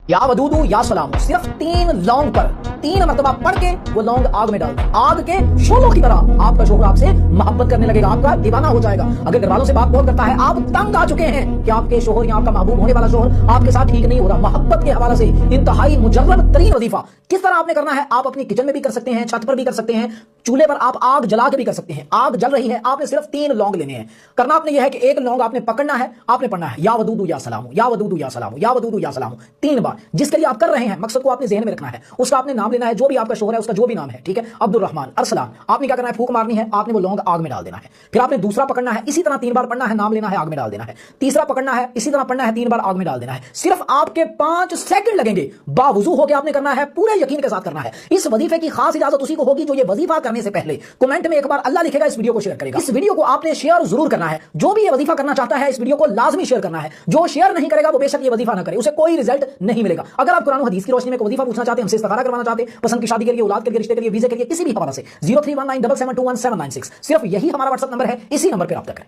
या वदूदू या सलाम, सिर्फ 3 लौंग पर 3 मरतबा पढ़ के वो लौंग आग में डाल दें। आग के शोलों की तरह आपका शोहर आपसे मोहब्बत करने लगेगा, आपका दीवाना हो जाएगा। अगर घर वालों से बात बहुत करता है, आप तंग आ चुके हैं कि आपके शोहर या आपका महबूब होने वाला शोहर आपके साथ ठीक नहीं हो रहा, मोहब्बत के हवाले से इंतहाई मुजर्रब तरीन वजीफा किस तरह आपने करना है। आप अपनी किचन में भी कर सकते हैं, छत पर भी कर सकते हैं, चूल्हे पर आप आग जला के भी कर सकते हैं। आग जल रही है, आपने सिर्फ 3 लौंग लेने हैं। करना आपने यह है कि एक लौंग आपने पकड़ना है, आपने पढ़ना है या वदूदू या सलाम, या वदूदू या सलाम, या वदूदू या सलाम 3 बार। जिसके लिए आप कर रहे हैं मकसद को आपने ज़हन में रखना है, उसका आपने नाम लेना है, जो भी आपका शोहर है उसका जो भी नाम है, ठीक है, अब्दुल रहमान, अरसलान। आपने क्या करना है, फूंक मारनी है, आपने वो लौंग आग में डाल देना है। फिर आपने दूसरा पकड़ना है, इसी तरह 3 बार पढ़ना है, नाम लेना है, आग में डाल देना है। तीसरा पकड़ना है, इसी तरह पढ़ना है, 3 बार आग में डाल देना है। सिर्फ आपके 5 सेकंड लगेंगे, बावजू होकर आपने करना है, पूरे यकीन के साथ करना है। इस वजीफे की खास इजाजत उसी को होगी जो ये वजीफा करने से पहले कमेंट में एक बार अल्लाह लिखेगा, इस वीडियो को शेयर करेगा। इस वीडियो को आपने शेयर जरूर करना है। जो भी ये वजीफा करना चाहता है इस वीडियो को लाजमी शेयर करना है। जो शेयर नहीं करेगा वो बेशक ये वजीफा ना करे, उसे कोई रिजल्ट नहीं मिलेगा। अगर आप कुरान और हदीस की रोशनी में वजीफा पूछना चाहते हैं, हमसे इस्तिखारा करवाना चाहते हैं, पसंद की शादी के लिए, औलाद के लिए, रिश्ते के लिए, वीजे के लिए, किसी भी हवाले से 0319772196 सिर्फ यही हमारा व्हाट्सएप नंबर है, इसी नंबर पर रब्ता करें।